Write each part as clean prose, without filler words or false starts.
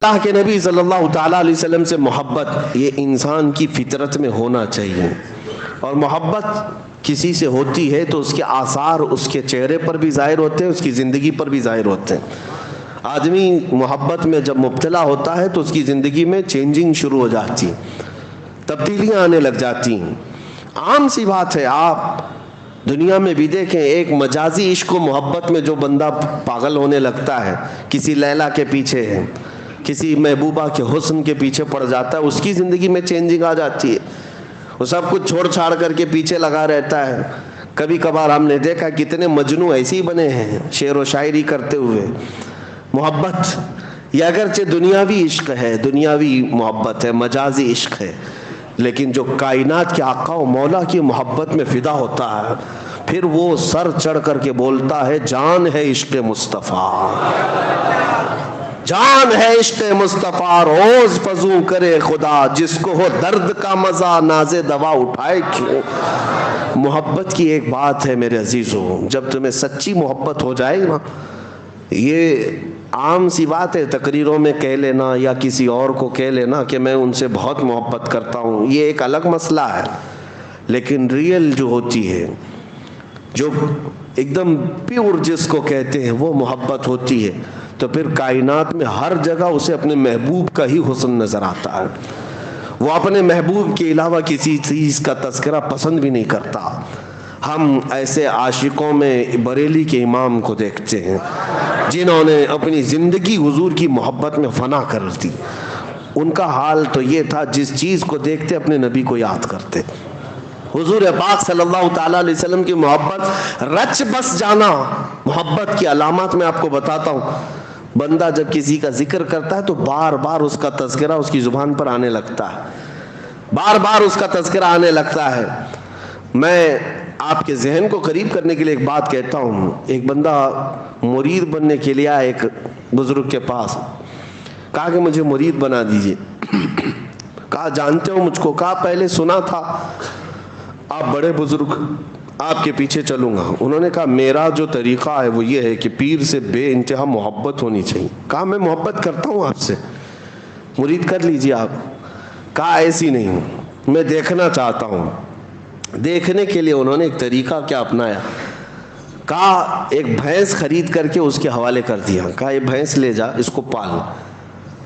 اللہ کے نبی صلی اللہ تعالیٰ علیہ وسلم سے محبت یہ انسان کی فطرت میں ہونا چاہیے، اور محبت کسی سے ہوتی ہے تو اس کے آثار اس کے چہرے پر بھی ظاہر ہوتے ہیں، اس کی زندگی پر بھی ظاہر ہوتے ہیں۔ آدمی محبت میں جب مبتلا ہوتا ہے تو اس کی زندگی میں چینجنگ شروع ہو جاتی ہے، تبدیلیاں آنے لگ جاتی ہیں۔ عام سی بات ہے، آپ دنیا میں بھی دیکھیں، ایک مجازی عشق و محبت میں جو بندہ پاگل ہونے لگتا ہے، کسی لیلا کے پیچھے ہے، کسی محبوبہ کے حسن کے پیچھے پڑ جاتا ہے، اس کی زندگی میں چینجنگ آ جاتی ہے، وہ سب کچھ چھوڑ چھاڑ کر کے پیچھے لگا رہتا ہے۔ کبھی کبھار ہم نے دیکھا کتنے مجنوں ایسے ہی بنے ہیں شعر و شاعری کرتے ہوئے۔ محبت یہ اگرچہ دنیاوی عشق ہے، دنیاوی محبت ہے، مجازی عشق ہے، لیکن جو کائنات کے آقا و مولا کی محبت میں فدا ہوتا ہے، پھر وہ سر چڑھ کر کے بولتا ہے جان ہے عشق مصطفیٰ، جان ہے عشق مصطفیٰ، روز فزوں کرے خدا، جس کو ہو درد کا مزہ ناز دوا اٹھائے کیوں۔ محبت کی ایک بات ہے میرے عزیزوں، جب تمہیں سچی محبت ہو جائے نا، یہ عام سی بات ہے تقریروں میں کہہ لینا یا کسی اور کو کہہ لینا کہ میں ان سے بہت محبت کرتا ہوں، یہ ایک الگ مسئلہ ہے، لیکن ریئل جو ہوتی ہے، جو ایک دم پیور جس کو کہتے ہیں، وہ محبت ہوتی ہے، تو پھر کائنات میں ہر جگہ اسے اپنے محبوب کا ہی حسن نظر آتا ہے، وہ اپنے محبوب کے علاوہ کسی چیز کا تذکرہ پسند بھی نہیں کرتا۔ ہم ایسے عاشقوں میں بریلی کے امام کو دیکھتے ہیں جنہوں نے اپنی زندگی حضور کی محبت میں فنا کر دی۔ ان کا حال تو یہ تھا، جس چیز کو دیکھتے اپنے نبی کو یاد کرتے۔ حضور پاک صلی اللہ تعالیٰ علیہ وسلم کی محبت، رچ بس جانا محبت کی علامات میں آپ کو بتاتا ہوں۔ بندہ جب کسی کا ذکر کرتا ہے تو بار بار اس کا تذکرہ اس کی زبان پر آنے لگتا ہے، بار بار اس کا تذکرہ آنے لگتا ہے۔ میں آپ کے ذہن کو قریب کرنے کے لیے ایک بات کہتا ہوں۔ ایک بندہ مرید بننے کے لیے آیا ایک بزرگ کے پاس، کہا کہ مجھے مرید بنا دیجئے۔ کہا جانتے ہو مجھ کو؟ کہا پہلے سنا تھا، آپ بڑے بزرگ، آپ کے پیچھے چلوں گا۔ انہوں نے کہا میرا جو طریقہ ہے وہ یہ ہے کہ پیر سے بے انتہا محبت ہونی چاہیے۔ کہا میں محبت کرتا ہوں آپ سے، مرید کر لیجئے آپ۔ کہا ایسی نہیں، میں دیکھنا چاہتا ہوں۔ دیکھنے کے لیے انہوں نے ایک طریقہ کیا اپنایا، کہا ایک بھینس خرید کر کے اس کے حوالے کر دیا، کہا یہ بھینس لے جا، اس کو پال۔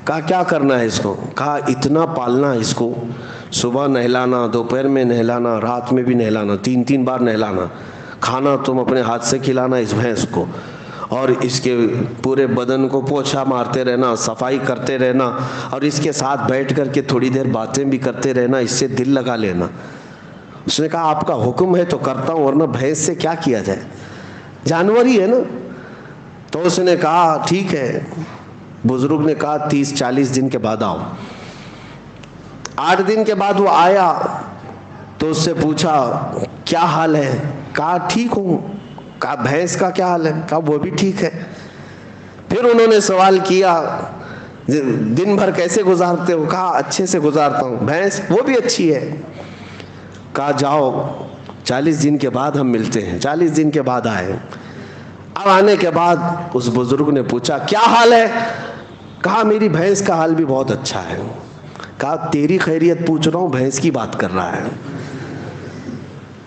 کہا کیا کرنا ہے اس کو؟ کہا اتنا پالنا اس کو، صبح نہلانا، دوپہر میں نہلانا، رات میں بھی نہلانا، 3 بار نہلانا، کھانا تم اپنے ہاتھ سے کھلانا اس بھینس کو، اور اس کے پورے بدن کو پوچھا مارتے رہنا، صفائی کرتے رہنا، اور اس کے ساتھ بیٹھ کر کے تھوڑی دیر باتیں بھی کرتے رہنا، اس سے دل لگا لینا۔ اس نے کہا آپ کا حکم ہے تو کرتا ہوں، ورنہ بھینس سے کیا کیا جائے، جانور ہی ہے نا۔ تو اس نے کہا ٹھیک ہے۔ بزرگ نے کہا 30-40 دن کے بعد آؤ۔ 8 دن کے بعد وہ آیا تو اس سے پوچھا کیا حال ہے؟ کہا ٹھیک ہوں۔ کہا بھینس کا کیا حال ہے؟ کہا وہ بھی ٹھیک ہے۔ پھر انہوں نے سوال کیا دن بھر کیسے گزارتے ہو؟ کہا اچھے سے گزارتا ہوں۔ بھینس؟ وہ بھی اچھی ہے۔ کہا جاؤ 40 دن کے بعد ہم ملتے ہیں۔ 40 دن کے بعد آئے۔ اب آنے کے بعد اس بزرگ نے پوچھا کیا حال ہے؟ کہا میری بھینس کا حال بھی بہت اچھا ہے۔ کہا تیری خیریت پوچھ رہا ہوں، بھینس کی بات کر رہا ہے۔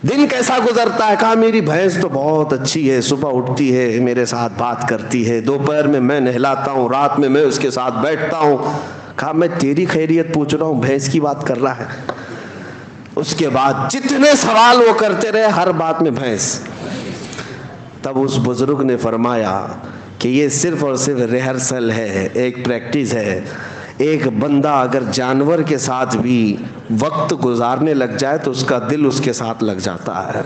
دن کیسا گزرتا ہے؟ کہا میری بھینس تو بہت اچھی ہے، صبح اٹھتی ہے میرے ساتھ بات کرتی ہے، دوپہر میں نہلاتا ہوں، رات میں اس کے ساتھ بیٹھتا ہوں۔ کہا میں تیری خیریت پوچھ رہا ہوں، بھینس کی بات کر رہا ہے۔ اس کے بعد جتنے سوال وہ کرتے رہے، ہر بات میں بھینس۔ تب اس بزرگ نے فرمایا کہ یہ صرف اور صرف ریہرسل ہے، ایک پریکٹس ہے۔ ایک بندہ اگر جانور کے ساتھ بھی وقت گزارنے لگ جائے تو اس کا دل اس کے ساتھ لگ جاتا ہے،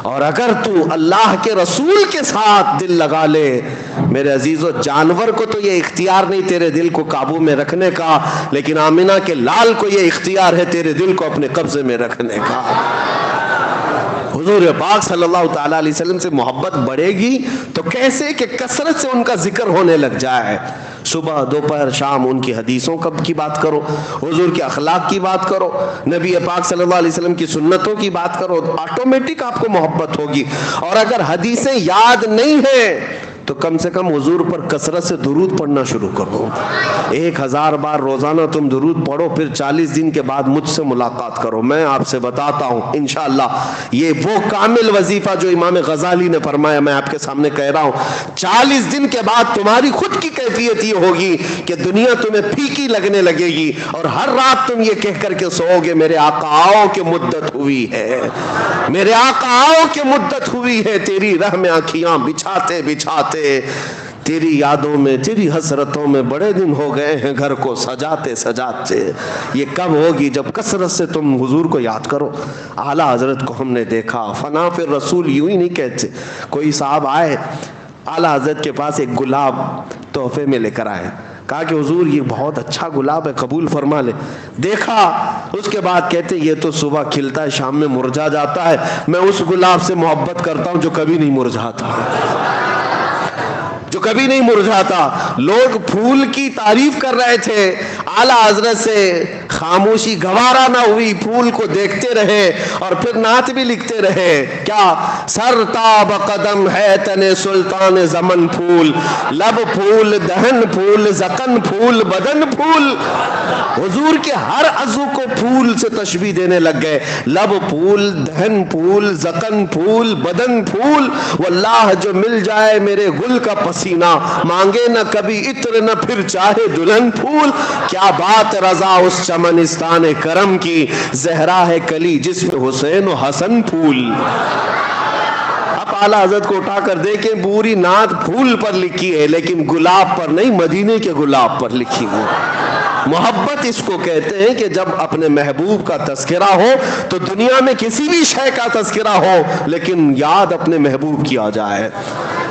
اور اگر تو اللہ کے رسول کے ساتھ دل لگا لے میرے عزیزو، جانور کو تو یہ اختیار نہیں تیرے دل کو قابو میں رکھنے کا، لیکن آمنہ کے لال کو یہ اختیار ہے تیرے دل کو اپنے قبضے میں رکھنے کا۔ حضور پاک صلی اللہ تعالیٰ علیہ وسلم سے محبت بڑھے گی تو کیسے کہ کثرت سے ان کا ذکر ہونے لگ جائے، صبح دوپہر شام ان کی حدیثوں کی بات کرو، حضور کے اخلاق کی بات کرو، نبی پاک صلی اللہ علیہ وسلم کی سنتوں کی بات کرو، آٹومیٹک آپ کو محبت ہوگی۔ اور اگر حدیثیں یاد نہیں ہیں تو کم سے کم حضور پر کثرت سے درود پڑھنا شروع کرو. 1000 بار روزانہ تم درود پڑھو, پھر 40 دن کے بعد مجھ سے ملاقات کرو. میں آپ سے بتاتا ہوں انشاءاللہ یہ وہ کامل وظیفہ جو امام غزالی نے فرمایا, میں آپ کے سامنے کہہ رہا ہوں. 40 دن کے بعد تمہاری خود کی کیفیت یہ ہوگی کہ دنیا تمہیں پھیکی لگنے لگے گی, اور ہر رات تم یہ کہہ کر کے سو گے میرے آقا آؤ کہ مدت ہوئی ہے, میرے آقا آؤ کہ مدت ہوئی ہے. تیری رہ میں آنکھیاں بچھاتے بچھاتے, تیری یادوں میں تیری حسرتوں میں بڑے دن ہو گئے ہیں گھر کو سجاتے سجاتے. یہ کب ہوگی؟ جب کثرت سے تم حضور کو یاد کرو. اعلیٰ حضرت کو ہم نے دیکھا, فنا پھر رسول یوں ہی نہیں کہتے. کوئی صاحب آئے اعلیٰ حضرت کے پاس, ایک گلاب تحفے میں لے کر آئے. کہا کہ حضور یہ بہت اچھا گلاب ہے, قبول فرما لے. دیکھا, اس کے بعد کہتے یہ تو صبح کھلتا ہے شام میں مرجھا جاتا ہے. میں اس گلاب سے محبت کرتا ہوں جو کبھی نہیں مرجھاتا, جو کبھی نہیں مرجھاتا. لوگ پھول کی تعریف کر رہے تھے, اعلیٰ حضرت سے خاموشی گوارا نہ ہوئی, پھول کو دیکھتے رہے اور پھر نعت بھی لکھتے رہے. کیا سر تاب قدم ہے تن سلطان زمن پھول, لب پھول دہن پھول زکن پھول بدن پھول. حضور کے ہر عضو کو پھول سے تشبیہ دینے لگ گئے. لب پھول دہن پھول زکن پھول بدن پھول. واللہ جو مل جائے میرے گل کا پسینہ, مانگے نہ کبھی عطر نہ پھر چاہے دلہن پھول. کیا بات رضا اس چمنستان کرم کی, زہرا ہے کلی جس میں حسین و حسن پھول. اب اعلیٰ حضرت کو اٹھا کر دیکھیں, پوری نعت پھول پر لکھی ہے لیکن گلاب پر نہیں, مدینے کے گلاب پر لکھی ہوئی. محبت اس کو کہتے ہیں کہ جب اپنے محبوب کا تذکرہ ہو تو دنیا میں کسی بھی شے کا تذکرہ ہو لیکن یاد اپنے محبوب کی آ جائے,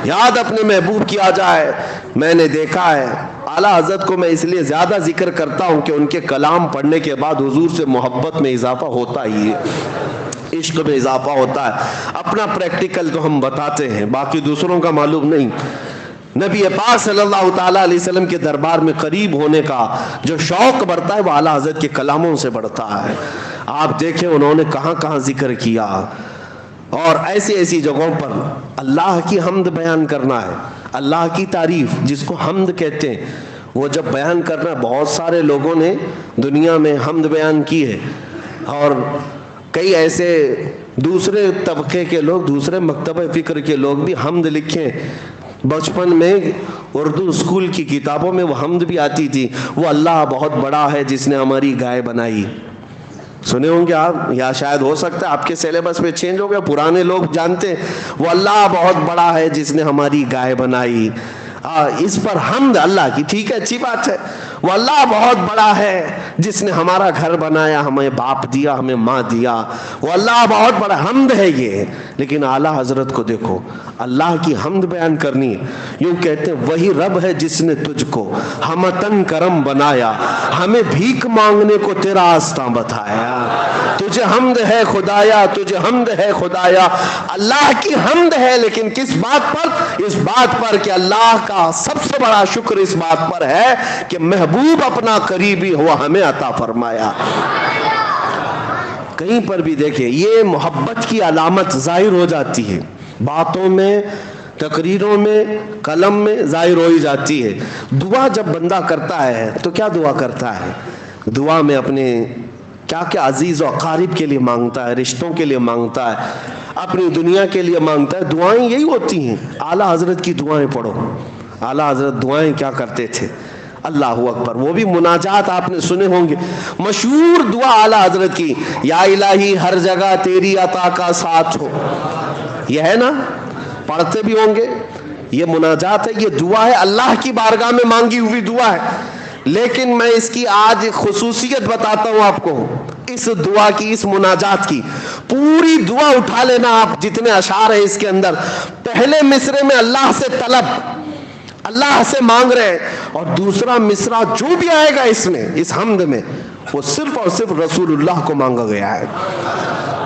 یاد اپنے محبوب کی آ جائے. میں نے دیکھا ہے اعلیٰ حضرت کو میں اس لیے زیادہ ذکر کرتا ہوں کہ ان کے کلام پڑھنے کے بعد حضور سے محبت میں اضافہ ہوتا ہی ہے, عشق میں اضافہ ہوتا ہے. اپنا پریکٹیکل تو ہم بتاتے ہیں, باقی دوسروں کا معلوم نہیں. نبی پاک صلی اللہ تعالیٰ علیہ وسلم کے دربار میں قریب ہونے کا جو شوق بڑھتا ہے وہ اعلیٰ حضرت کے کلاموں سے بڑھتا ہے. آپ دیکھیں انہوں نے کہاں کہاں ذکر کیا, اور ایسی ایسی جگہوں پر اللہ کی حمد بیان کرنا ہے, اللہ کی تعریف جس کو حمد کہتے ہیں, وہ جب بیان کرنا ہے. بہت سارے لوگوں نے دنیا میں حمد بیان کی ہے, اور کئی ایسے دوسرے طبقے کے لوگ, دوسرے مکتبہ فکر کے لوگ بھی حمد لکھیں. بچپن میں اردو اسکول کی کتابوں میں وہ حمد بھی آتی تھی, وہ اللہ بہت بڑا ہے جس نے ہماری گائے بنائی. سنے ہوں گے آپ, یا شاید ہو سکتا ہے آپ کے سیلیبس میں چینج ہو گیا, پرانے لوگ جانتے ہیں. وہ اللہ بہت بڑا ہے جس نے ہماری گائے بنائی. اس پر حمد اللہ کی, ٹھیک ہے اچھی بات ہے. وہ اللہ بہت بڑا ہے جس نے ہمارا گھر بنایا, ہمیں باپ دیا, ہمیں ماں دیا. وہ اللہ بہت بڑا حمد ہے یہ. لیکن اعلیٰ حضرت کو دیکھو, اللہ کی حمد بیان کرنی یوں کہتے ہیں, وہی رب ہے جس نے تجھ کو ہمتن کرم بنایا, ہمیں بھیک مانگنے کو تیرا آستاں بتایا. تجھے حمد ہے خدایا, تجھے حمد ہے خدایا. اللہ کی حمد ہے, لیکن کس بات پر؟ اس بات پر کہ اللہ کا سب سے بڑا شکر اس بات پر ہے کہ محبوب اپنا قریبی ہوا ہمیں عطا فرمایا. کہیں پر بھی دیکھیں یہ محبت کی علامت ظاہر ہو جاتی ہے, باتوں میں, تقریروں میں, قلم میں ظاہر ہو ہی جاتی ہے. دعا جب بندہ کرتا ہے تو کیا دعا کرتا ہے؟ دعا میں اپنے کیا کیا عزیز و اقارب کے لیے مانگتا ہے, رشتوں کے لیے مانگتا ہے, اپنی دنیا کے لیے مانگتا ہے. دعائیں یہی ہوتی ہیں. اعلیٰ حضرت کی دعائیں پڑھو. اعلیٰ حضرت دعائیں کیا کرتے تھے؟ اللہ اکبر. وہ بھی مناجات آپ نے سنے ہوں گے, مشہور دعا اعلیٰ حضرت کی, یا الہی ہر جگہ تیری عطا کا ساتھ ہو. یہ ہے نا, پڑھتے بھی ہوں گے. یہ مناجات ہے, یہ دعا ہے, اللہ کی بارگاہ میں مانگی ہوئی دعا ہے. لیکن میں اس کی آج خصوصیت بتاتا ہوں آپ کو, اس دعا کی, اس مناجات کی. پوری دعا اٹھا لینا آپ, جتنے اشعار ہیں اس کے اندر. پہلے مصرے میں اللہ سے طلب, اللہ سے مانگ رہے ہیں, اور دوسرا مصرع جو بھی آئے گا اس میں, اس حمد میں, وہ صرف اور صرف رسول اللہ کو مانگا گیا ہے.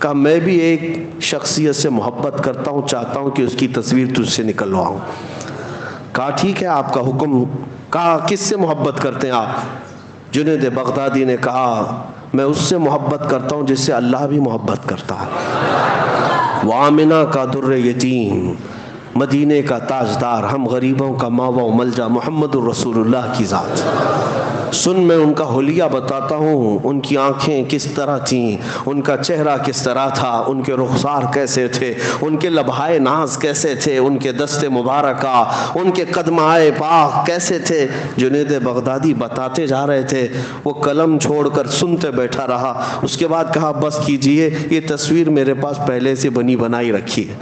کہا میں بھی ایک شخصیت سے محبت کرتا ہوں، چاہتا ہوں کہ اس کی تصویر تجھ سے نکلواؤں۔ کہا ٹھیک ہے آپ کا حکم۔ کہا کس سے محبت کرتے ہیں آپ؟ جنید بغدادی نے کہا میں اس سے محبت کرتا ہوں جس سے اللہ بھی محبت کرتا ہے۔ وہ آمنہ کا در یتیم، مدینے کا تاجدار، ہم غریبوں کا ماوا و ملجا، محمد الرسول اللہ کی ذات۔ سن میں ان کا حلیہ بتاتا ہوں، ان کی آنکھیں کس طرح تھیں، ان کا چہرہ کس طرح تھا، ان کے رخسار کیسے تھے، ان کے لبہائے ناز کیسے تھے، ان کے دست مبارکہ، ان کے قدمائے پاک کیسے تھے۔ جنید بغدادی بتاتے جا رہے تھے، وہ قلم چھوڑ کر سنتے بیٹھا رہا۔ اس کے بعد کہا بس کیجئے، یہ تصویر میرے پاس پہلے سے بنی بنائی رکھی ہے،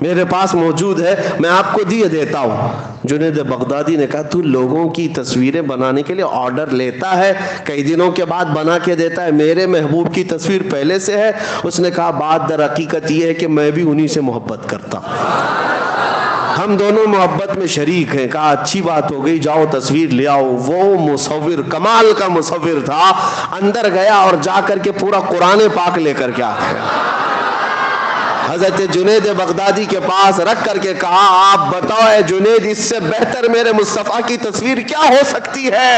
میرے پاس موجود ہے، میں آپ کو دیتا ہوں۔ جنید بغدادی نے کہا تو لوگوں کی تصویریں بنانے کے لیے آرڈر لیتا ہے، کئی دنوں کے بعد بنا کے دیتا ہے، میرے محبوب کی تصویر پہلے سے ہے۔ اس نے کہا بات در حقیقت یہ ہے کہ میں بھی انہی سے محبت کرتا ہوں، ہم دونوں محبت میں شریک ہیں۔ کہا اچھی بات ہو گئی، جاؤ تصویر لے آؤ۔ وہ مصور کمال کا مصور تھا، اندر گیا اور جا کر کے پورا قرآن پاک لے کر کے آ گیا، حضرت جنید بغدادی کے پاس رکھ کر کے کہا آپ بتاؤ اے جنید، اس سے بہتر میرے مصطفیٰ کی تصویر کیا ہو سکتی ہے؟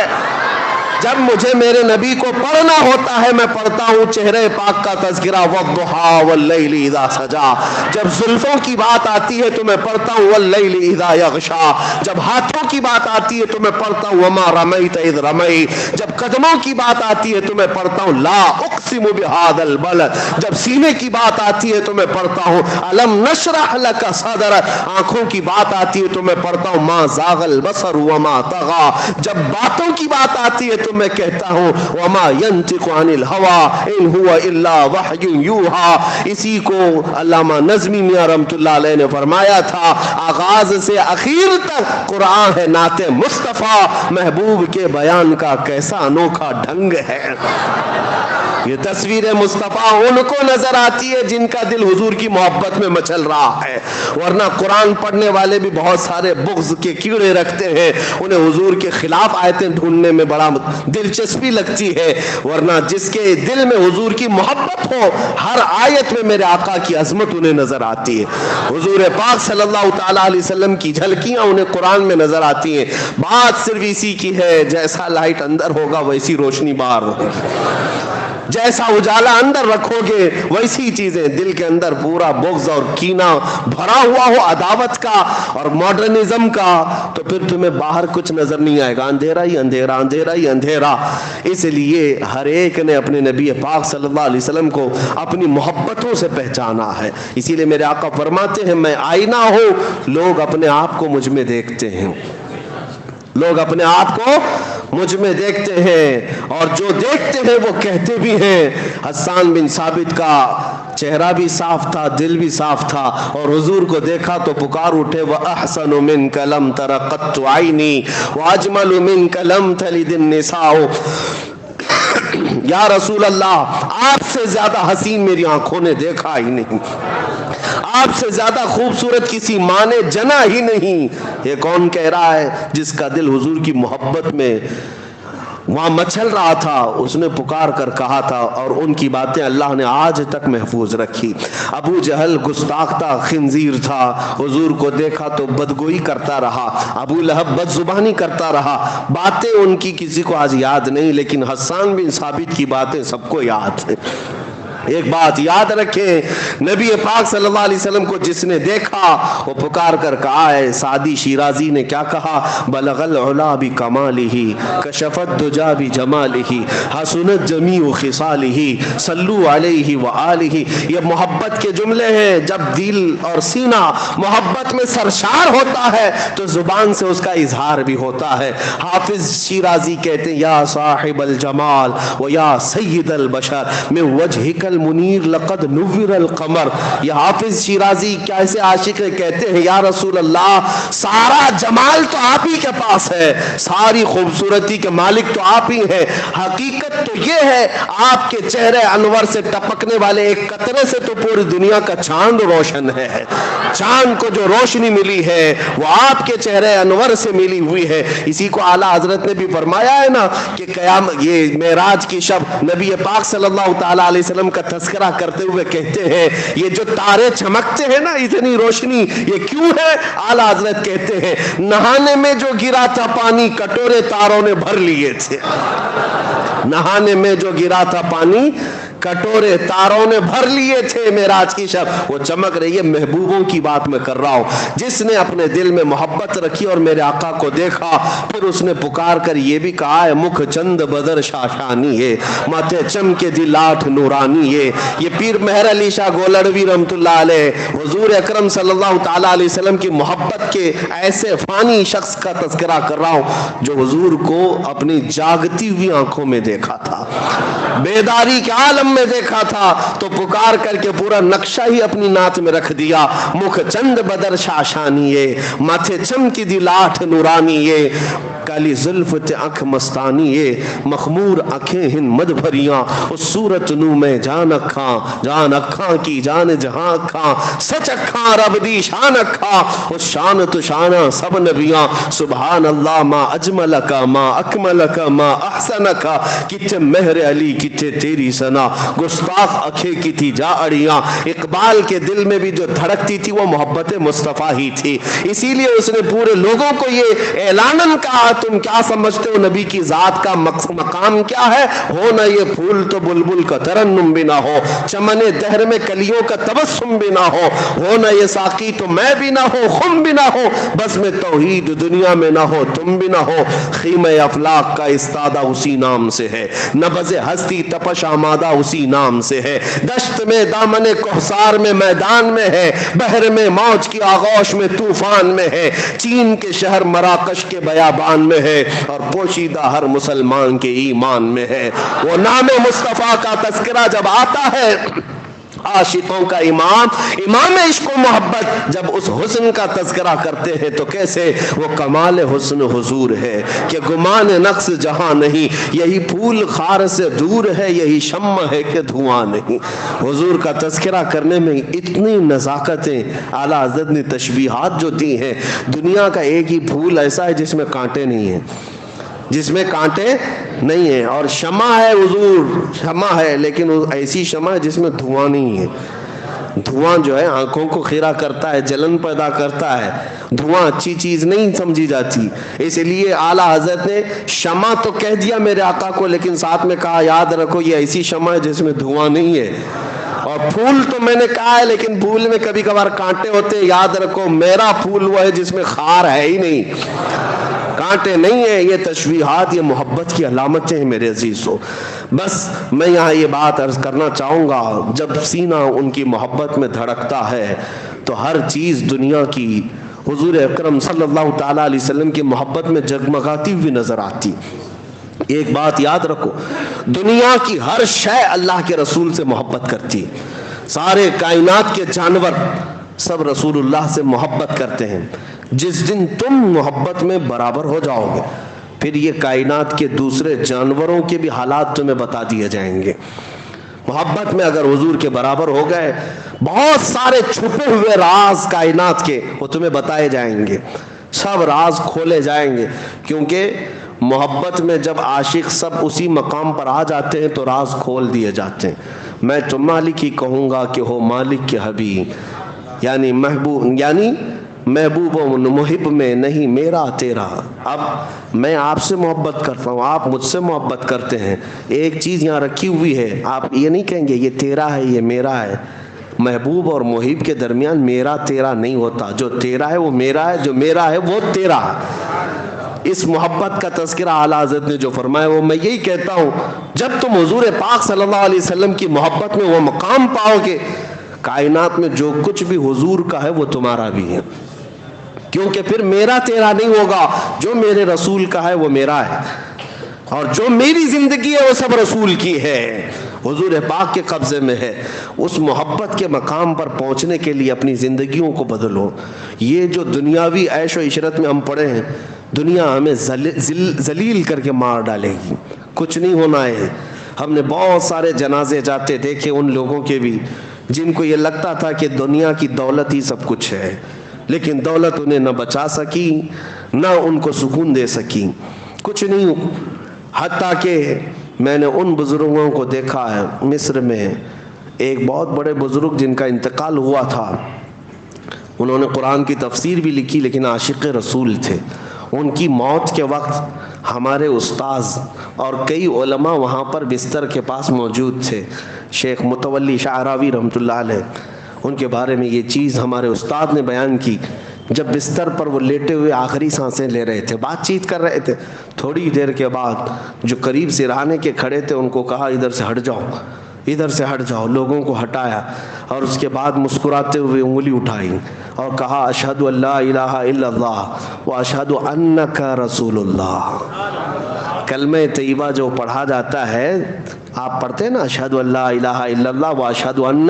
جب مجھے میرے نبی کو پڑھنا ہوتا ہے میں پڑھتا ہوں چہرے پاک کا تذکرہ، والضحیٰ واللیل اذا سجا۔ جب زلفوں کی بات آتی ہے تو میں پڑھتا ہوں واللیل اذا یغشا۔ جب ہاتھوں کی بات آتی ہے تو میں پڑھتا ہوں وما رمیت اذ رمیت۔ جب قدموں کی بات آتی ہے تو میں پڑھتا ہوں لا اقسم بہذا البلد۔ جب سینے کی بات آتی ہے تو میں پڑھتا ہوں الم نشرح لک صدرک۔ آنکھوں کی بات آتی ہے تو میں پڑھتا ہوں ما زاغ البصر وما طغى۔ جب باتوں کی بات آتی ہے تو میں کہتا ہوں وما ينطق عن الهوى ان هو الا وحی یوحى۔ اسی کو علامہ نظمی میاں رحمۃ اللہ علیہ نے فرمایا تھا، آغاز سے اخیر تک قرآن ہے نعت مصطفیٰ، محبوب کے بیان کا کیسا انوکھا ڈھنگ ہے۔ یہ تصویر مصطفیٰ ان کو نظر آتی ہے جن کا دل حضور کی محبت میں مچل رہا ہے، ورنہ قرآن پڑھنے والے بھی بہت سارے بغض کے کیڑے رکھتے ہیں، انہیں حضور کے خلاف آیتیں ڈھونڈنے میں بڑا دلچسپی لگتی ہے، ورنہ جس کے دل میں حضور کی محبت ہو ہر آیت میں میرے آقا کی عظمت انہیں نظر آتی ہے، حضور پاک صلی اللہ تعالیٰ علیہ وسلم کی جھلکیاں انہیں قرآن میں نظر آتی ہیں۔ بات صرف اسی کی ہے، جیسا لائٹ اندر ہوگا ویسی روشنی باہر ہوگی، جیسا اجالا اندر رکھو گے ویسی چیزیں۔ دل کے اندر پورا بغض اور کینہ بھرا ہوا ہو عداوت کا اور ماڈرنزم کا تو پھر تمہیں باہر کچھ نظر نہیں آئے گا، اندھیرا ہی اندھیرا، اندھیرا ہی اندھیرا۔ اس لیے ہر ایک نے اپنے نبی پاک صلی اللہ علیہ وسلم کو اپنی محبتوں سے پہچانا ہے۔ اسی لیے میرے آقا فرماتے ہیں میں آئینہ ہوں، لوگ اپنے آپ کو مجھ میں دیکھتے ہیں، لوگ اپنے آپ کو مجھ میں دیکھتے ہیں اور جو دیکھتے ہیں وہ کہتے بھی ہیں۔ حسان بن ثابت کا چہرہ بھی صاف تھا، دل بھی صاف تھا، اور حضور کو دیکھا تو پکار اٹھے وَأَحْسَنُ مِنْكَ لَمْ تَرَ قَطُّ عَيْنِي وَأَجْمَلُ مِنْكَ لَمْ تَلِدِ النِّسَاءُ۔ یا رسول اللہ آپ سے زیادہ حسین میری آنکھوں نے دیکھا ہی نہیں، آپ سے زیادہ خوبصورت کسی ماں نے جنا ہی نہیں۔ یہ کون کہہ رہا ہے؟ جس کا دل حضور کی محبت میں وہاں مچل رہا تھا، اس نے پکار کر کہا تھا، اور ان کی باتیں اللہ نے آج تک محفوظ رکھی۔ ابو جہل گستاخ تھا، خنزیر تھا، حضور کو دیکھا تو بدگوئی کرتا رہا، ابو لہب بد زبانی کرتا رہا، باتیں ان کی کسی کو آج یاد نہیں، لیکن حسان بن ثابت کی باتیں سب کو یاد ہیں۔ ایک بات یاد رکھیں، نبی پاک صلی اللہ علیہ وسلم کو جس نے دیکھا وہ پکار کر کہا ہے، سعدی شیرازی نے کیا کہا، بلغ العلا بکمالہ کشفت دجا بجمالہ حسنت جمیع خصالہ صلوا علیہ وآلہ۔ یہ محبت کے جملے ہیں، جب دل اور سینہ محبت میں سرشار ہوتا ہے تو زبان سے اس کا اظہار بھی ہوتا ہے۔ حافظ شیرازی کہتے ہیں یا صاحب الجمال و یا سید البشر من وجہک المنیر لقد نور القمر۔ یہ حافظ شیرازی کیسے عاشق کہتے ہیں یا رسول اللہ سارا جمال تو آپ ہی کے پاس ہے، ساری خوبصورتی کے مالک تو آپ ہی ہیں، حقیقت تو یہ ہے آپ کے چہرے انور سے ٹپکنے والے ایک قطرے سے تو پوری دنیا کا چاند روشن ہے، چاند کو جو روشنی ملی ہے وہ آپ کے چہرے انور سے ملی ہوئی ہے۔ اسی کو اعلیٰ حضرت نے بھی فرمایا ہے نا کہ قیامت یہ معراج کی شب نبی پاک صلی اللہ تعالیٰ علیہ وسلم کا کا تذکرہ کرتے ہوئے کہتے ہیں یہ جو تارے چمکتے ہیں نا، اتنی روشنی، یہ کیوں ہے؟ اعلیٰ حضرت کہتے ہیں نہانے میں جو گرا تھا پانی کٹورے تاروں نے بھر لیے تھے. نہانے میں جو گرا تھا پانی کٹورے تاروں نے بھر لیے تھے. معراج کی شب وہ چمک رہی ہے. محبوبوں کی بات میں کر رہا ہوں. جس نے اپنے دل میں محبت رکھی اور میرے آقا کو دیکھا، پھر اس نے پکار کر یہ بھی کہا ہے مکھ چند بدر شاشانی ہے، ماتھے چم کے دل آٹھ نورانی ہے. یہ پیر مہر علی شاہ گولڑوی رحمت اللہ علیہ حضور اکرم صلی اللہ تعالیٰ علیہ وسلم کی محبت کے ایسے فانی شخص کا تذکرہ کر رہا ہوں جو حضور کو اپنی جاگتی ہوئی آنکھوں میں دیکھا تھا، بیداری کے عالم میں دیکھا تھا، تو پکار کر کے پورا نقشہ ہی اپنی نعت میں رکھ دیا. مکھ چند بدر شاشانی ہے، ماتھے چم کی دل آٹھ نورانی ہے، کالی زلف تے آنکھ مستانی ہے، مخمور آنکھیں ہن مد بھریاں، اس صورت نو میں جان اکھاں، جان اکھاں کی جان جہاں اکھاں، سچ اکھاں رب دی شان اکھاں، اس شان تو شانہ سب نبیاں. سبحان اللہ ما اجملکا ما اکملکا ما احسنکا، کتے مہر علی کتے تیری سنا، گستاخ اکھے کی تھی جا اڑیاں. اقبال کے دل میں بھی جو دھڑکتی تھی وہ محبت مصطفیٰ ہی تھی. اسی لیے اس نے پورے لوگوں کو یہ اعلاناً کہا تم کیا سمجھتے ہو نبی کی ذات کا مقام کیا ہے؟ ہو نہ یہ پھول تو بلبل کا ترنم بھی نہ ہو، چمن دہر میں کلیوں کا تبسم بھی نہ ہو نہ یہ ساقی تو میں بھی نہ ہو، خم بھی نہ ہو، بس میں توحید دنیا میں نہ ہو، تم بھی نہ ہو. خیمہ افلاق کا استادہ اسی نام سے ہے، نبض ہستی تپش آمادہ اسی نام سے ہے، دشت میں دامن کوثر میں میدان میں ہے، بحر میں موج کی آغوش میں طوفان میں ہے، چین کے شہر مراکش کے بیابان میں ہے، اور پوشیدہ ہر مسلمان کے ایمان میں ہے. وہ نام مصطفیٰ کا تذکرہ جب آتا ہے عاشقوں کا امام عشق و محبت جب اس حسن کا تذکرہ کرتے ہیں تو کیسے وہ کمال حسن حضور ہے کہ گمان نقص جہاں نہیں، یہی پھول خار سے دور ہے، یہی شمع ہے کہ دھواں نہیں. حضور کا تذکرہ کرنے میں اتنی نزاکتیں اعلیٰ حضرت نے تشبیہات جو دی ہیں. دنیا کا ایک ہی پھول ایسا ہے جس میں کانٹے نہیں ہیں، جس میں کانٹے نہیں ہیں، اور شمع ہے حضور، شمع ہے لیکن ایسی شمع ہے جس میں دھواں نہیں ہے. دھواں جو ہے آنکھوں کو خیرہ کرتا ہے، جلن پیدا کرتا ہے، دھواں اچھی چیز نہیں سمجھی جاتی. اس لیے اعلیٰ حضرت نے شمع تو کہہ دیا میرے آقا کو، لیکن ساتھ میں کہا یاد رکھو یہ ایسی شمع ہے جس میں دھواں نہیں ہے. اور پھول تو میں نے کہا ہے لیکن پھول میں کبھی کبھار کانٹے ہوتے ہیں، یاد رکھو میرا پھول وہ ہے جس میں خار ہے ہی نہیں، کانٹے نہیں ہیں. یہ تشبیہات یہ محبت کی علامتیں ہیں میرے عزیزو. بس میں یہاں یہ بات عرض کرنا چاہوں گا، جب سینہ ان کی محبت میں دھڑکتا ہے تو ہر چیز دنیا کی حضور اکرم صلی اللہ تعالیٰ علیہ وسلم کی محبت میں جگمگاتی ہوئی نظر آتی. ایک بات یاد رکھو، دنیا کی ہر شے اللہ کے رسول سے محبت کرتی. سارے کائنات کے جانور سب رسول اللہ سے محبت کرتے ہیں. جس دن تم محبت میں برابر ہو جاؤ گے پھر یہ کائنات کے دوسرے جانوروں کے بھی حالات تمہیں بتا دیے جائیں گے. محبت میں اگر حضور کے برابر ہو گئے بہت سارے چھپے ہوئے راز کائنات کے وہ تمہیں بتائے جائیں گے، سب راز کھولے جائیں گے. کیونکہ محبت میں جب عاشق سب اسی مقام پر آ جاتے ہیں تو راز کھول دیے جاتے ہیں. میں تو مالک ہی کہوں گا کہ ہو مالک کے حبیب، یعنی محبوب و محب میں نہیں میرا تیرا. اب میں آپ سے محبت کرتا ہوں، آپ مجھ سے محبت کرتے ہیں. ایک چیز یہاں رکھی ہوئی ہے، آپ یہ نہیں کہیں گے یہ تیرا ہے یہ میرا ہے. محبوب اور محب کے درمیان میرا تیرا نہیں ہوتا. جو تیرا ہے وہ میرا ہے، جو میرا ہے وہ تیرا ہے. اس محبت کا تذکرہ اعلیٰ حضرت نے جو فرمایا وہ میں یہی کہتا ہوں، جب تم حضور پاک صلی اللہ علیہ وسلم کی محبت میں وہ مقام پاؤ گے کائنات میں جو کچھ بھی حضور کا ہے وہ تمہارا بھی ہے. کیونکہ پھر میرا تیرا نہیں ہوگا، جو میرے رسول کا ہے وہ میرا ہے، اور جو میری زندگی ہے وہ سب رسول کی ہے، حضور پاک کے قبضے میں ہے. اس محبت کے مقام پر پہنچنے کے لیے اپنی زندگیوں کو بدلو. یہ جو دنیاوی عیش و عشرت میں ہم پڑے ہیں، دنیا ہمیں ذلیل کر کے مار ڈالے گی، کچھ نہیں ہونا ہے. ہم نے بہت سارے جنازے جاتے دیکھے ان لوگوں کے بھی جن کو یہ لگتا تھا کہ دنیا کی دولت ہی سب کچھ ہے، لیکن دولت انہیں نہ بچا سکی نہ ان کو سکون دے سکی، کچھ نہیں. حتیٰ کہ میں نے ان بزرگوں کو دیکھا ہے مصر میں ایک بہت بڑے بزرگ جن کا انتقال ہوا تھا، انہوں نے قرآن کی تفسیر بھی لکھی لیکن عاشق رسول تھے. ان کی موت کے وقت ہمارے استاذ اور کئی علماء وہاں پر بستر کے پاس موجود تھے. شیخ متولی شعراوی رحمۃ اللہ علیہ، ان کے بارے میں یہ چیز ہمارے استاد نے بیان کی. جب بستر پر وہ لیٹے ہوئے آخری سانسیں لے رہے تھے، بات چیت کر رہے تھے، تھوڑی دیر کے بعد جو قریب سرہانے کے کھڑے تھے ان کو کہا ادھر سے ہٹ جاؤ، ادھر سے ہٹ جاؤ. لوگوں کو ہٹایا اور اس کے بعد مسکراتے ہوئے انگلی اٹھائی اور کہا اشہد ان لا الہ الا اللہ واشہد انک رسول اللہ. کلمہ طیبہ جو پڑھا جاتا ہے، آپ پڑھتے ہیں نا اشہد ان لا الہ الا اللہ واشہد ان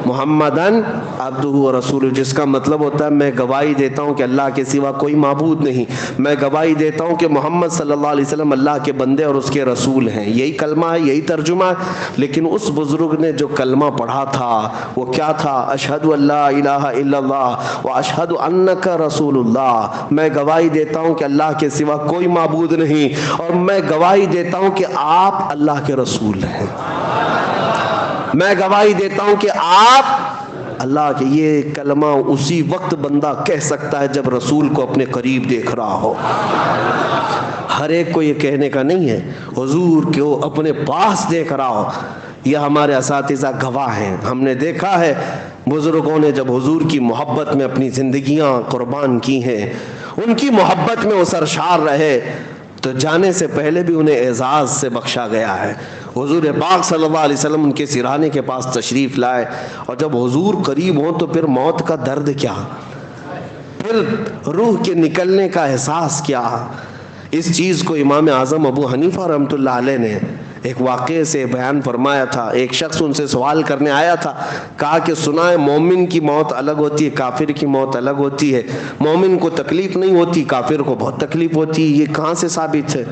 محمدن عبدہ و رسولہ، جس کا مطلب ہوتا ہے میں گواہی دیتا ہوں کہ اللہ کے سوا کوئی معبود نہیں، میں گواہی دیتا ہوں کہ محمد صلی اللہ علیہ وسلم اللہ کے بندے اور اس کے رسول ہیں. یہی کلمہ ہے، یہی ترجمہ ہے. لیکن اس بزرگ نے جو کلمہ پڑھا تھا وہ کیا تھا؟ اشہد ان لا الہ الا اللہ واشہد انک رسول اللہ. میں گواہی دیتا ہوں کہ اللہ کے سوا کوئی معبود نہیں اور میں گواہی دیتا ہوں کہ آپ اللہ کے رسول ہیں. میں گواہی دیتا ہوں کہ آپ اللہ کے. یہ کلمہ اسی وقت بندہ کہہ سکتا ہے جب رسول کو اپنے قریب دیکھ رہا ہو. ہر ایک کو یہ کہنے کا نہیں ہے. حضور کو اپنے پاس دیکھ رہا ہو. یہ ہمارے اساتذہ گواہ ہیں. ہم نے دیکھا ہے بزرگوں نے جب حضور کی محبت میں اپنی زندگیاں قربان کی ہیں، ان کی محبت میں وہ سرشار رہے، تو جانے سے پہلے بھی انہیں اعزاز سے بخشا گیا ہے. حضور پاک صلی اللہ علیہ وسلم ان کے سرہانے کے پاس تشریف لائے، اور جب حضور قریب ہوں تو پھر موت کا درد کیا، پھر روح کے نکلنے کا احساس کیا. اس چیز کو امام اعظم ابو حنیفہ رحمۃ اللہ علیہ نے ایک واقعے سے بیان فرمایا تھا. ایک شخص ان سے سوال کرنے آیا تھا، کہا کہ سنا ہے مومن کی موت الگ ہوتی ہے، کافر کی موت الگ ہوتی ہے. مومن کو تکلیف نہیں ہوتی، کافر کو بہت تکلیف ہوتی ہے، یہ کہاں سے ثابت ہے؟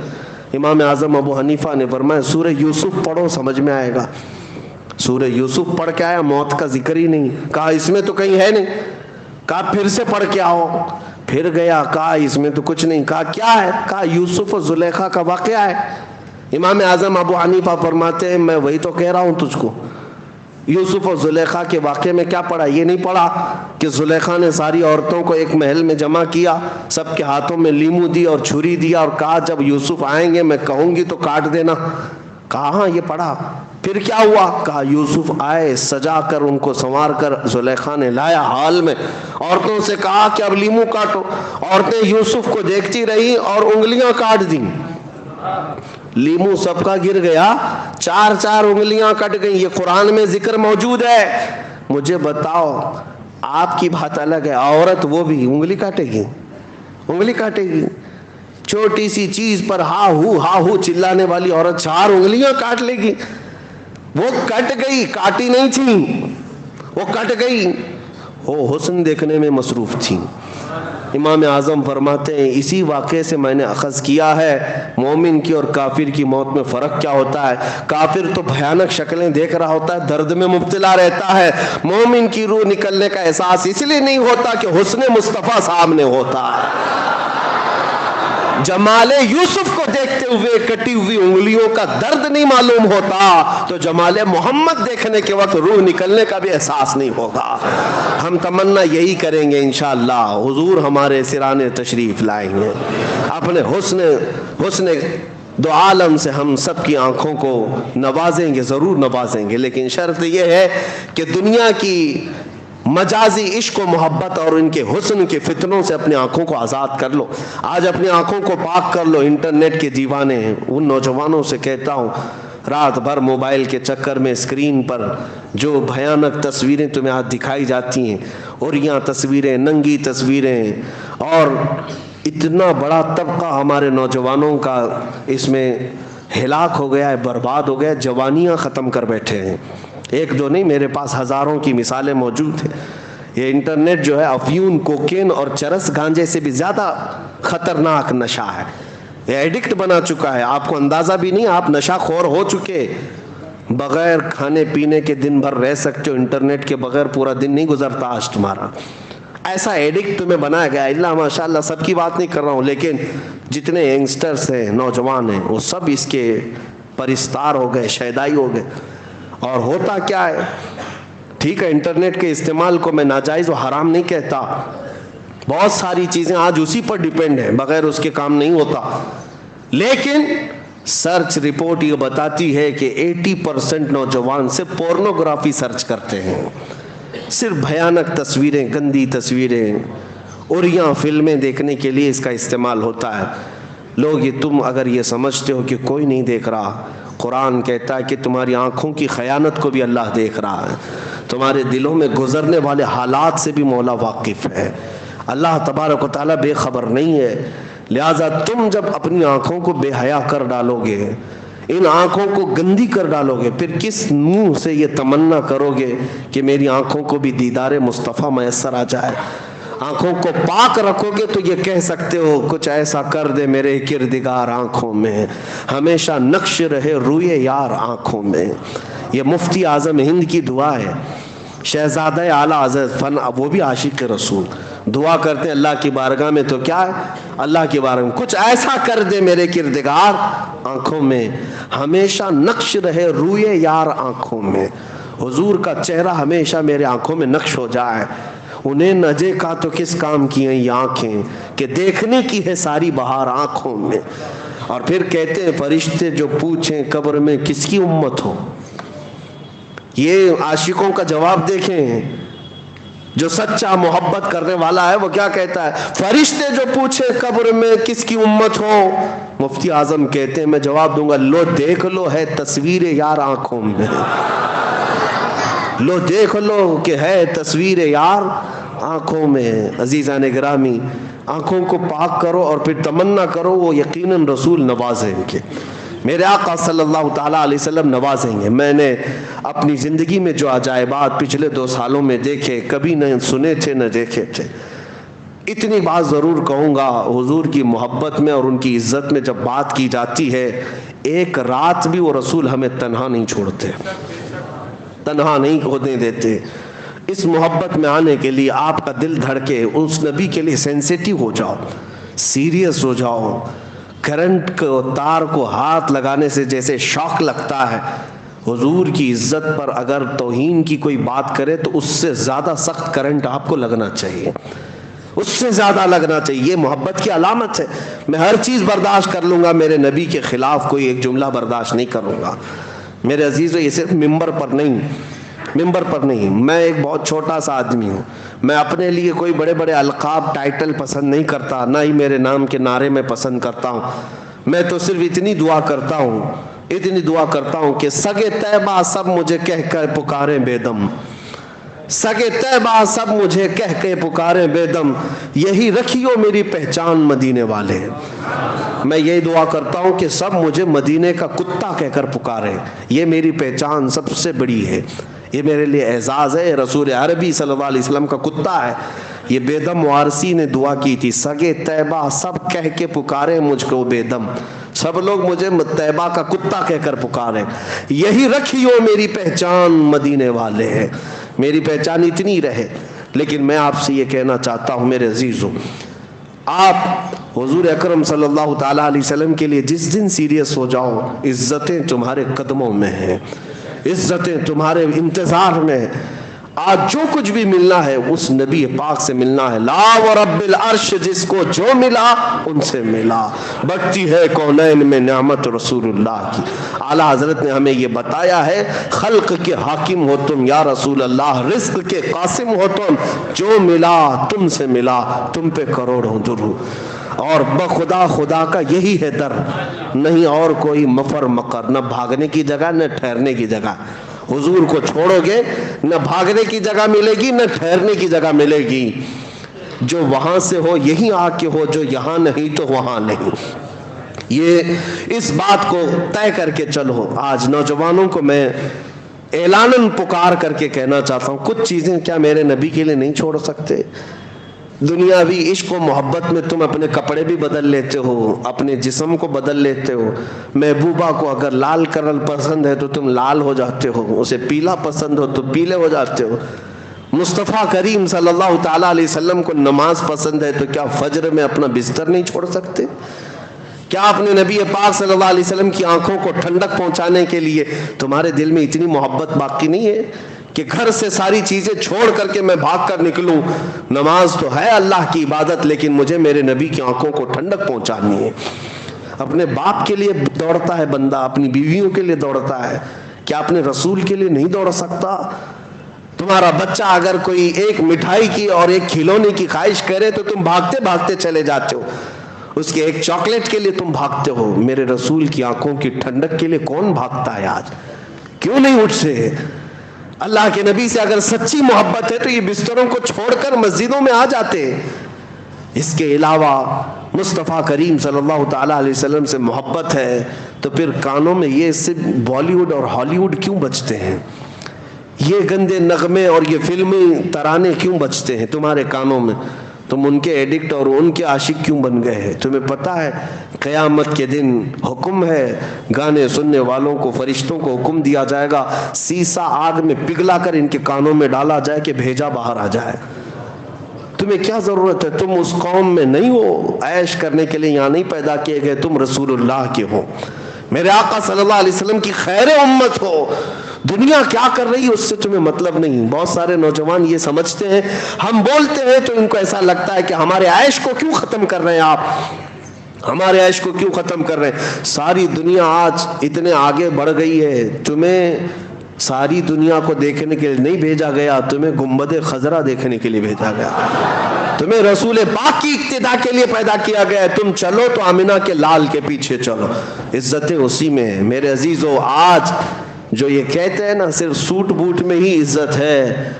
امام اعظم ابو حنیفہ نے فرمایا سورہ یوسف پڑھو سمجھ میں آئے گا. سورہ یوسف پڑھ کے آیا، موت کا ذکر ہی نہیں. کہا اس میں تو کہیں ہے نہیں. کہا پھر سے پڑھ کے آؤ. پھر گیا، کہا اس میں تو کچھ نہیں. کہا کیا ہے؟ کہا یوسف و زلیخا کا واقعہ ہے. امام اعظم ابو حنیفہ فرماتے ہیں میں وہی تو کہہ رہا ہوں تجھ کو. یوسف اور زلیخا کے واقعے میں کیا پڑھا؟ یہ نہیں پڑھا کہ زلیخا نے ساری عورتوں کو ایک محل میں جمع کیا، سب کے ہاتھوں میں لیمو دی اور چھری دیا اور کہا جب یوسف آئیں گے میں کہوں گی تو کاٹ دینا. کہا ہاں یہ پڑھا. پھر کیا ہوا؟ کہا یوسف آئے، سجا کر ان کو سنوار کر زلیخا نے لایا حال میں، عورتوں سے کہا کہ اب لیمو کاٹو. عورتیں یوسف کو دیکھتی رہی اور انگلیاں کاٹ دیں. لیمو سب کا گر گیا، 4 انگلیاں کٹ گئیں. یہ قرآن میں ذکر موجود ہے. مجھے بتاؤ، آپ کی بات الگ ہے، عورت وہ بھی انگلی کاٹے گی؟ انگلی کاٹے گی؟ چھوٹی سی چیز پر ہا ہو چلانے والی عورت 4 انگلیاں کاٹ لے گی؟ وہ کٹ گئی، کاٹی نہیں تھی، وہ کٹ گئی. وہ حسن دیکھنے میں مصروف تھی. امام اعظم فرماتے ہیں اسی واقعے سے میں نے اخذ کیا ہے مومن کی اور کافر کی موت میں فرق کیا ہوتا ہے. کافر تو بھیانک شکلیں دیکھ رہا ہوتا ہے، درد میں مبتلا رہتا ہے. مومن کی روح نکلنے کا احساس اس لیے نہیں ہوتا کہ حسن مصطفیٰ سامنے ہوتا ہے. جمال یوسف کو دیکھتے ہوئے کٹی ہوئی انگلیوں کا درد نہیں معلوم ہوتا تو جمال محمد دیکھنے کے وقت روح نکلنے کا بھی احساس نہیں ہوگا. ہم تمنا یہی کریں گے انشاءاللہ حضور ہمارے سرانے تشریف لائیں گے. اپنے حسن دو عالم سے ہم سب کی آنکھوں کو نوازیں گے، ضرور نوازیں گے، لیکن شرط یہ ہے کہ دنیا کی مجازی عشق و محبت اور ان کے حسن کے فتنوں سے اپنی آنکھوں کو آزاد کر لو. آج اپنی آنکھوں کو پاک کر لو. انٹرنیٹ کے دیوانے ہیں، ان نوجوانوں سے کہتا ہوں رات بھر موبائل کے چکر میں اسکرین پر جو بھیانک تصویریں تمہیں آج دکھائی جاتی ہیں، اوریاں تصویریں، ننگی تصویریں، اور اتنا بڑا طبقہ ہمارے نوجوانوں کا اس میں ہلاک ہو گیا ہے، برباد ہو گیا ہے، جوانیاں ختم کر بیٹھے ہیں. ایک دو نہیں، میرے پاس ہزاروں کی مثالیں موجود ہیں. یہ انٹرنیٹ جو ہے افیون، کوکین اور چرس گانجے سے بھی زیادہ خطرناک نشہ ہے. یہ ایڈکٹ بنا چکا ہے، آپ کو اندازہ بھی نہیں، آپ نشہ خور ہو چکے. بغیر کھانے پینے کے دن بھر رہ سکتے ہو، انٹرنیٹ کے بغیر پورا دن نہیں گزرتا آج تمہارا. ایسا ایڈکٹ تمہیں بنایا گیا. اللہ ماشاءاللہ سب کی بات نہیں کر رہا ہوں، لیکن جتنے ینگسٹرز ہیں، نوجوان ہیں، وہ سب اس کے پرستار ہو گئے، شیدائی ہو گئے. اور ہوتا کیا ہے؟ ٹھیک ہے انٹرنیٹ کے استعمال کو میں ناجائز و حرام نہیں کہتا، بہت ساری چیزیں آج اسی پر ڈیپینڈ ہیں، بغیر اس کے کام نہیں ہوتا، لیکن سرچ رپورٹ یہ بتاتی ہے کہ 80% نوجوان سے پورنوگرافی سرچ کرتے ہیں، صرف بھیانک تصویریں، گندی تصویریں، اریاں فلمیں دیکھنے کے لیے اس کا استعمال ہوتا ہے۔ لوگ یہ تم اگر یہ سمجھتے ہو کہ کوئی نہیں دیکھ رہا، قرآن کہتا ہے کہ تمہاری آنکھوں کی خیانت کو بھی اللہ دیکھ رہا ہے، تمہارے دلوں میں گزرنے والے حالات سے بھی مولا واقف ہے، اللہ تبارک و تعالیٰ بے خبر نہیں ہے۔ لہٰذا تم جب اپنی آنکھوں کو بے حیا کر ڈالو گے، ان آنکھوں کو گندی کر ڈالو گے، پھر کس منہ سے یہ تمنا کرو گے کہ میری آنکھوں کو بھی دیدار مصطفیٰ میسر آ جائے؟ آنکھوں کو پاک رکھو گے تو یہ کہہ سکتے ہو کچھ ایسا کر دے میرے کردگار آنکھوں میں، ہمیشہ نقش رہے روئے یار آنکھوں میں۔ یہ مفتی اعظم ہند کی دعا ہے، شہزادہ اعلیٰ حضرت فن، وہ بھی عاشق رسول دعا کرتے ہیں اللہ کی بارگاہ میں، تو کیا ہے اللہ کی بارگاہ میں کچھ ایسا کر دے میرے کردگار آنکھوں میں، ہمیشہ نقش رہے روئے یار آنکھوں میں، حضور کا چہرہ ہمیشہ میرے آنکھوں میں نقش ہو جائے۔ انہیں نہ دیکھا تو کس کام کی ہیں یہ آنکھیں کہ دیکھنے کی ہے ساری بہار آنکھوں میں۔ اور پھر کہتے ہیں فرشتے جو پوچھیں قبر میں کس کی امت ہو، یہ عاشقوں کا جواب دیکھیں، جو سچا محبت کرنے والا ہے وہ کیا کہتا ہے؟ فرشتے جو پوچھے قبر میں کس کی امت ہو، مفتی اعظم کہتے ہیں میں جواب دوں گا لو دیکھ لو ہے تصویر یار آنکھوں میں، لو دیکھ لو کہ ہے تصویر یار آنکھوں میں۔ عزیزان گرامی، آنکھوں کو پاک کرو اور پھر تمنا کرو وہ یقیناً رسول نوازیں گے، میرے آقا صلی اللہ تعالیٰ علیہ وسلم نوازیں گے۔ میں نے اپنی زندگی میں جو عجائبات پچھلے 2 سالوں میں دیکھے، کبھی نہ سنے تھے نہ دیکھے تھے۔ اتنی بات ضرور کہوں گا، حضور کی محبت میں اور ان کی عزت میں جب بات کی جاتی ہے، ایک رات بھی وہ رسول ہمیں تنہا نہیں چھوڑتے، تنہا نہیں ہونے دیتے۔ اس محبت میں آنے کے لیے آپ کا دل دھڑکے، اس نبی کے لیے سینسیٹیو ہو جاؤ، سیریس ہو جاؤ۔ کرنٹ کو تار کو ہاتھ لگانے سے جیسے شوق لگتا ہے، حضور کی عزت پر اگر توہین کی کوئی بات کرے تو اس سے زیادہ سخت کرنٹ آپ کو لگنا چاہیے، اس سے زیادہ لگنا چاہیے۔ یہ محبت کی علامت ہے۔ میں ہر چیز برداشت کر لوں گا، میرے نبی کے خلاف کوئی ایک جملہ برداشت نہیں کروں گا۔ میرے عزیزو، یہ صرف ممبر پر نہیں، میں ایک بہت چھوٹا سا آدمی ہوں، میں اپنے لیے کوئی بڑے بڑے القاب ٹائٹل پسند نہیں کرتا، نہ ہی میرے نام کے نعرے میں پسند کرتا ہوں۔ میں تو صرف اتنی دعا کرتا ہوں کہ سگے طیبہ سب مجھے کہہ کر پکاریں بے دم، سگے طیبہ سب مجھے کہہ کے پکاریں بے دم، یہی رکھیو میری پہچان مدینے والے۔ میں یہ دعا کرتا ہوں کہ سب مجھے مدینے کا کتا کہہ کر پکاریں، یہ میری پہچان سب سے بڑی ہے، یہ میرے لیے اعزاز ہے۔ رسول عربی صلی اللہ علیہ وسلم کا کتا ہے۔ یہ بے دم وارثی نے دعا کی تھی، سگے طیبہ سب کہہ کے پکارے مجھ کو بے دم، سب لوگ مجھے طیبہ کا کتا کہہ کر پکارے، یہی رکھیو میری پہچان مدینے والے ہیں۔ میری پہچان اتنی رہے۔ لیکن میں آپ سے یہ کہنا چاہتا ہوں میرے عزیزوں، آپ حضور اکرم صلی اللہ تعالیٰ علیہ وسلم کے لیے جس دن سیریس ہو جاؤ، عزتیں تمہارے قدموں میں ہیں، عزتیں تمہارے انتظار میں ہیں۔ آج جو کچھ بھی ملنا ہے اس نبی پاک سے ملنا ہے۔ لا ورب العرش، جس کو جو ملا ان سے ملا، بڑھتی ہے کونین میں نعمت رسول اللہ کی۔ اعلیٰ حضرت نے ہمیں یہ بتایا ہے، خلق کے حاکم ہو تم یا رسول اللہ، رزق کے قاسم ہو تم، جو ملا تم سے ملا، تم پہ کروڑوں درود۔ اور بخدا خدا کا یہی ہے در، نہیں اور کوئی مفر مقر، نہ بھاگنے کی جگہ نہ ٹھہرنے کی جگہ۔ حضور کو چھوڑو گے نہ بھاگنے کی جگہ ملے گی نہ ٹھہرنے کی جگہ ملے گی۔ جو وہاں سے ہو یہیں آ کے ہو، جو یہاں نہیں تو وہاں نہیں۔ یہ اس بات کو طے کر کے چلو۔ آج نوجوانوں کو میں اعلاناً پکار کر کے کہنا چاہتا ہوں، کچھ چیزیں کیا میرے نبی کے لیے نہیں چھوڑ سکتے؟ دنیاوی عشق و محبت میں تم اپنے کپڑے بھی بدل لیتے ہو، اپنے جسم کو بدل لیتے ہو۔ محبوبہ کو اگر لال کلر پسند ہے تو تم لال ہو جاتے ہو، اسے پیلا پسند ہو تو پیلے ہو جاتے ہو۔ مصطفیٰ کریم صلی اللہ تعالیٰ علیہ وسلم کو نماز پسند ہے تو کیا فجر میں اپنا بستر نہیں چھوڑ سکتے؟ کیا اپنے نبی پاک صلی اللہ علیہ وسلم کی آنکھوں کو ٹھنڈک پہنچانے کے لیے تمہارے دل میں اتنی محبت باقی نہیں ہے کہ گھر سے ساری چیزیں چھوڑ کر کے میں بھاگ کر نکلوں؟ نماز تو ہے اللہ کی عبادت، لیکن مجھے میرے نبی کی آنکھوں کو ٹھنڈک پہنچانی ہے۔ اپنے باپ کے لیے دوڑتا ہے بندہ، اپنی بیویوں کے لیے دوڑتا ہے، کیا اپنے رسول کے لیے نہیں دوڑ سکتا؟ تمہارا بچہ اگر کوئی ایک مٹھائی کی اور ایک کھلونے کی خواہش کرے تو تم بھاگتے بھاگتے چلے جاتے ہو، اس کے ایک چاکلیٹ کے لیے تم بھاگتے ہو، میرے رسول کی آنکھوں کی ٹھنڈک کے لیے کون بھاگتا ہے؟ آج کیوں نہیں اٹھتے؟ اللہ کے نبی سے اگر سچی محبت ہے تو یہ بستروں کو چھوڑ کر مسجدوں میں آ جاتے۔ اس کے علاوہ مصطفیٰ کریم صلی اللہ تعالیٰ علیہ وسلم سے محبت ہے تو پھر کانوں میں یہ صرف بالی ووڈ اور ہالی ووڈ کیوں بجتے ہیں؟ یہ گندے نغمے اور یہ فلمی ترانے کیوں بجتے ہیں تمہارے کانوں میں؟ تم ان کے ایڈکٹ اور ان کے عاشق کیوں بن گئے ہیں؟ تمہیں پتہ ہے قیامت کے دن حکم ہے، گانے سننے والوں کو فرشتوں کو حکم دیا جائے گا، سیسا آگ میں پگھلا کر ان کے کانوں میں ڈالا جائے کہ بھیجا باہر آ جائے۔ تمہیں کیا ضرورت ہے؟ تم اس قوم میں نہیں ہو، عیش کرنے کے لیے یہاں نہیں پیدا کیے گئے، تم رسول اللہ کے ہو، میرے آقا صلی اللہ علیہ وسلم کی خیر امت ہو۔ دنیا کیا کر رہی ہے اس سے تمہیں مطلب نہیں۔ بہت سارے نوجوان یہ سمجھتے ہیں، ہم بولتے ہیں تو ان کو ایسا لگتا ہے کہ ہمارے عیش کو کیوں ختم کر رہے ہیں آپ، ہمارے عیش کو کیوں ختم کر رہے ہیں؟ ساری دنیا آج اتنے آگے بڑھ گئی ہے، تمہیں ساری دنیا کو دیکھنے کے لیے نہیں بھیجا گیا، تمہیں گنبد خضرا دیکھنے کے لیے بھیجا گیا، تمہیں رسول پاک کی اقتدا کے لیے پیدا کیا گیا ہے۔ تم چلو تو آمنہ کے لال کے پیچھے چلو، عزتیں اسی میں ہیں۔ میرے عزیزو، آج جو یہ کہتے ہیں نا صرف سوٹ بوٹ میں ہی عزت ہے،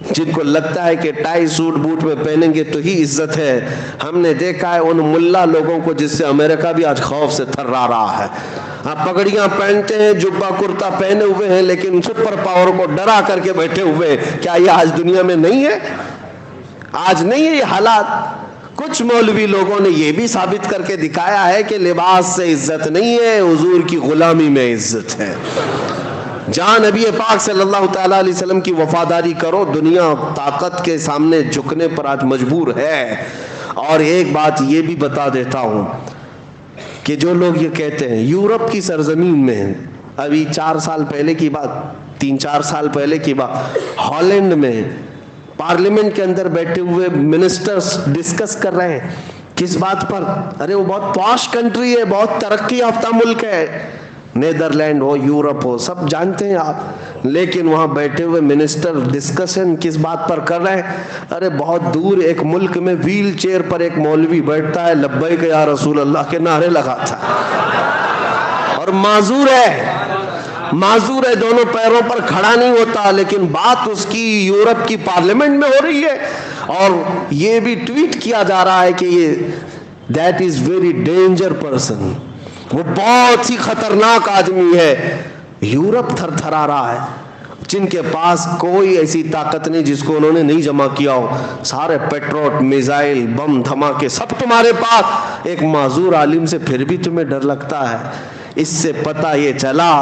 جن کو لگتا ہے کہ ٹائی سوٹ بوٹ میں پہنیں گے تو ہی عزت ہے، ہم نے دیکھا ہے ان ملا لوگوں کو جس سے امریکہ بھی آج خوف سے تھرا رہا ہے۔ آپ پگڑیاں پہنتے ہیں، جبہ کرتا پہنے ہوئے ہیں، لیکن سپر پاور کو ڈرا کر کے بیٹھے ہوئے ہیں۔ کیا یہ آج دنیا میں نہیں ہے؟ آج نہیں ہے یہ حالات؟ کچھ مولوی لوگوں نے یہ بھی ثابت کر کے دکھایا ہے کہ لباس سے عزت نہیں ہے، حضور کی غلامی میں عزت ہے۔ جہاں نبی پاک صلی اللہ تعالیٰ علیہ وسلم کی وفاداری کرو، دنیا طاقت کے سامنے جھکنے پر آج مجبور ہے۔ اور ایک بات یہ بھی بتا دیتا ہوں کہ جو لوگ یہ کہتے ہیں یورپ کی سرزمین میں، ابھی 4 سال پہلے کی بات، 3-4 سال پہلے کی بات، ہالینڈ میں پارلیمنٹ کے اندر بیٹھے ہوئے منسٹرز ڈسکس کر رہے ہیں کس بات پر؟ ارے وہ بہت پاش کنٹری ہے، بہت ترقی یافتہ ملک ہے، نیدرلینڈ ہو، یورپ ہو، سب جانتے ہیں آپ، لیکن وہاں بیٹھے ہوئے منسٹر ڈسکشن کس بات پر کر رہے ہیں؟ ارے بہت دور ایک ملک میں ویل چیئر پر ایک مولوی بیٹھتا ہے، لبیک یا رسول اللہ کے نعرے لگاتا ہے، اور معذور ہے، دونوں پیروں پر کھڑا نہیں ہوتا، لیکن بات اس کی یورپ کی پارلیمنٹ میں ہو رہی ہے، اور یہ بھی ٹویٹ کیا جا رہا ہے کہ یہ that is very danger person, وہ بہت ہی خطرناک آدمی ہے۔ یورپ تھر تھرا رہا ہے، جن کے پاس کوئی ایسی طاقت نہیں جس کو انہوں نے نہیں جمع کیا ہو، سارے پیٹروٹ، میزائل، بم دھماکے سب تمہارے پاس، ایک معذور عالم سے پھر بھی تمہیں ڈر لگتا ہے۔ اس سے پتہ یہ چلا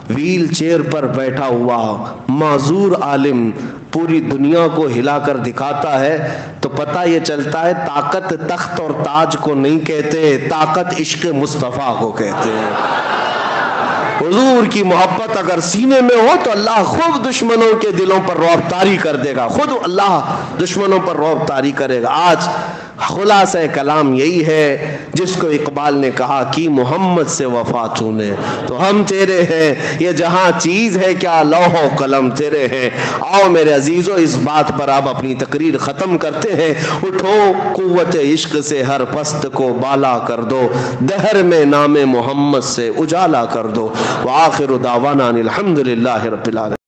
ویل چیئر پر بیٹھا ہوا معذور عالم پوری دنیا کو ہلا کر دکھاتا ہے، تو پتہ یہ چلتا ہے طاقت تخت اور تاج کو نہیں کہتے، طاقت عشق مصطفیٰ کو کہتے ہیں۔ حضور کی محبت اگر سینے میں ہو تو اللہ خود دشمنوں کے دلوں پر رعب طاری کر دے گا، خود اللہ دشمنوں پر رعب طاری کرے گا۔ آج خلاصہ کلام یہی ہے جس کو اقبال نے کہا کہ محمد سے وفا تو نے، تو ہم تیرے ہیں، یہ جہاں چیز ہے کیا لوح و قلم تیرے ہیں۔ آؤ میرے عزیزو، اس بات پر آپ اپنی تقریر ختم کرتے ہیں۔ اٹھو قوت عشق سے ہر پست کو بالا کر دو، دہر میں نام محمد سے اجالا کر دو۔ وآخر دعوانا الحمدللہ رب العالمین۔